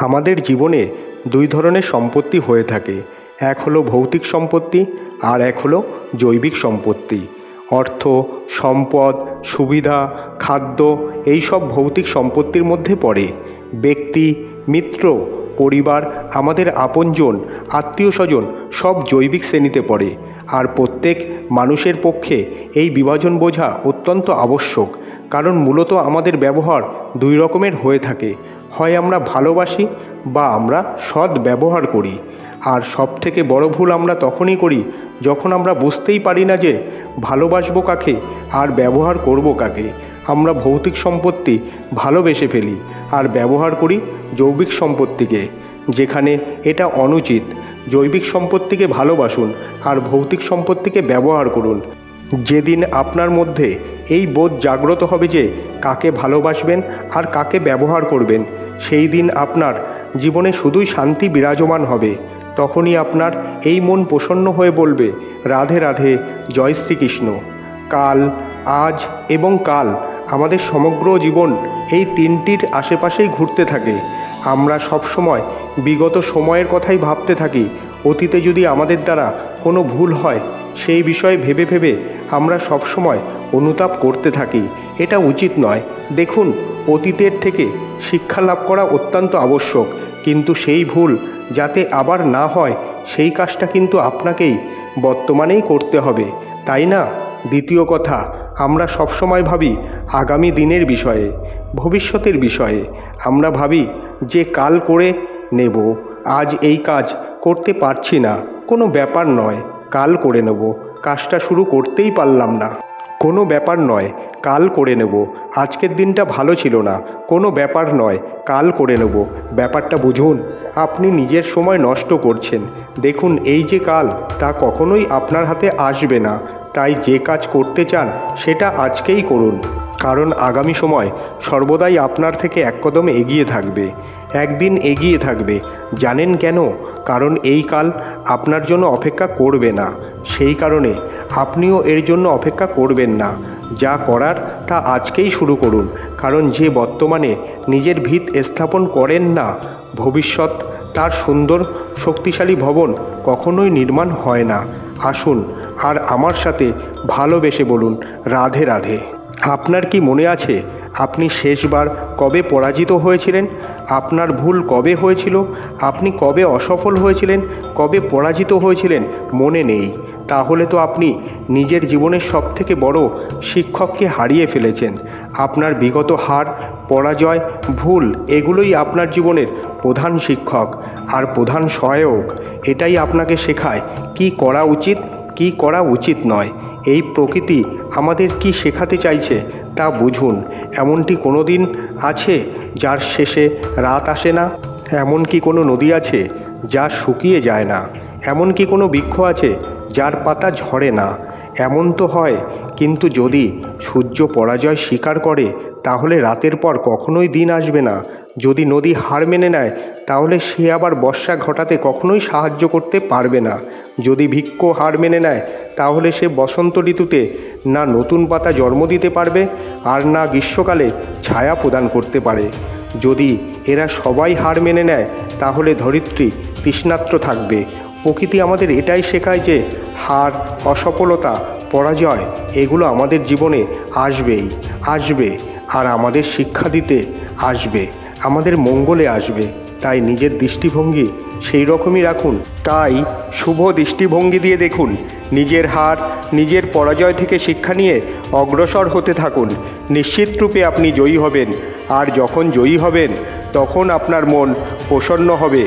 আমাদের জীবনে দুই ধরনের সম্পত্তি হয়ে থাকে। এক হলো ভৌতিক সম্পত্তি আর এক হলো জৈবিক সম্পত্তি। অর্থ, সম্পদ, সুবিধা, খাদ্য এই সব ভৌতিক সম্পত্তির মধ্যে পড়ে। ব্যক্তি, মিত্র, পরিবার, আমাদের আপনজন, আত্মীয় স্বজন সব জৈবিক শ্রেণীতে পড়ে। আর প্রত্যেক মানুষের পক্ষে এই বিভাজন বোঝা অত্যন্ত আবশ্যক, কারণ মূলত আমাদের ব্যবহার দুই রকমের হয়ে থাকে। হয় আমরা ভালোবাসি বা আমরা সৎ ব্যবহার করি। আর সবথেকে বড় ভুল আমরা তখনই করি যখন আমরা বুঝতেই পারি না যে ভালোবাসবো কাকে আর ব্যবহার করব কাকে। আমরা ভৌতিক সম্পত্তি ভালোবেসে ফেলি আর ব্যবহার করি জৈবিক সম্পত্তিকে, যেখানে এটা অনুচিত। জৈবিক সম্পত্তিকে ভালোবাসুন আর ভৌতিক সম্পত্তিকে ব্যবহার করুন। যেদিন আপনার মধ্যে এই বোধ জাগ্রত হবে যে কাকে ভালোবাসবেন আর কাকে ব্যবহার করবেন, সেই দিন আপনার জীবনে শুধুই শান্তি বিরাজমান হবে। তখনই আপনার এই মন প্রসন্ন হয়ে বলবে, রাধে রাধে, জয় শ্রীকৃষ্ণ। কাল, আজ এবং কাল আমাদের সমগ্র জীবন এই তিনটির আশেপাশেই ঘুরতে থাকে। আমরা সবসময় বিগত সময়ের কথাই ভাবতে থাকি। অতীতে যদি আমাদের দ্বারা কোনো ভুল হয়, সেই বিষয়ে ভেবে ভেবে আমরা সবসময় অনুতাপ করতে থাকি। এটা উচিত নয়। দেখুন, অতীতের থেকে শিক্ষা লাভ করা অত্যন্ত আবশ্যক, কিন্তু সেই ভুল যাতে আবার না হয় সেই কাজটা কিন্তু আপনাকেই বর্তমানেই করতে হবে, তাই না? দ্বিতীয় কথা, আমরা সবসময় ভাবি আগামী দিনের বিষয়ে, ভবিষ্যতের বিষয়ে। আমরা ভাবি যে কাল করে নেব, আজ এই কাজ করতে পারছি না, কোনো ব্যাপার নয়, কাল করে নেব। কাজটা শুরু করতেই পারলাম না, কোনো ব্যাপার নয়, কাল করে নেব। আজকের দিনটা ভালো ছিল না, কোনো ব্যাপার নয়, কাল করে নেব। ব্যাপারটা বুঝুন, আপনি নিজের সময় নষ্ট করছেন। দেখুন, এই যে কাল, তা কখনোই আপনার হাতে আসবে না। তাই যে কাজ করতে চান সেটা আজকেই করুন, কারণ আগামী সময় সর্বদাই আপনার থেকে এক কদম এগিয়ে থাকবে, একদিন এগিয়ে থাকবে। জানেন কেন? কারণ এই কাল আপনার জন্য অপেক্ষা করবে না। সেই কারণে আপনিও এর জন্য অপেক্ষা করবেন না। যা করার তা আজকেই শুরু করুন, কারণ যে বর্তমানে নিজের ভিত স্থাপন করেন না, ভবিষ্যৎ তার সুন্দর শক্তিশালী ভবন কখনোই নির্মাণ হয় না। আসুন আর আমার সাথে ভালোবেসে বলুন, রাধে রাধে। আপনার কি মনে আছে আপনি শেষবার কবে পরাজিত হয়েছিলেন? আপনার ভুল কবে হয়েছিল? আপনি কবে অসফল হয়েছিলেন? কবে পরাজিত হয়েছিলেন? মনে নেই? তাহলে তো আপনি নিজের জীবনের সবথেকে বড় শিক্ষককে হারিয়ে ফেলেছেন। আপনার বিগত হার, পরাজয়, ভুল এগুলোই আপনার জীবনের প্রধান শিক্ষক আর প্রধান সহায়ক। এটাই আপনাকে শেখায় কি করা উচিত, কি করা উচিত নয়। এই প্রকৃতি আমাদের কি শেখাতে চাইছে তা বুঝুন। এমনটি কোনো দিন আছে যার শেষে রাত আসে না? এমন কি কোনো নদী আছে যা শুকিয়ে যায় না? এমন কি কোনো বৃক্ষ আছে যার পাতা ঝরে না? এমন তো হয়, কিন্তু যদি সূর্য পরাজয় স্বীকার করে তাহলে রাতের পর কখনোই দিন আসবে না। যদি নদী হার মেনে নেয় তাহলে সে আবার বর্ষা ঘটাতে কখনোই সাহায্য করতে পারবে না। যদি বৃক্ষ হার মেনে নেয় তাহলে সে বসন্ত ঋতুতে না নতুন পাতা জন্ম দিতে পারবে আর না গ্রীষ্মকালে ছায়া প্রদান করতে পারে। যদি এরা সবাই হার মেনে নেয় তাহলে ধরিত্রী তৃষ্ণার্ত থাকবে। প্রকৃতি আমাদের এটাই শেখায় যে হার, অসফলতা, পরাজয় এগুলো আমাদের জীবনে আসবেই, আসবে আর আমাদের শিক্ষা দিতে আসবে, আমাদের মঙ্গলে আসবে। তাই নিজের দৃষ্টিভঙ্গি সেই রকমই রাখুন। তাই শুভ দৃষ্টিভঙ্গি দিয়ে দেখুন, নিজের হার, নিজের পরাজয় থেকে শিক্ষা নিয়ে অগ্রসর হতে থাকুন। নিশ্চিত রূপে আপনি জয়ী হবেন। আর যখন জয়ী হবেন তখন আপনার মন প্রসন্ন হবে।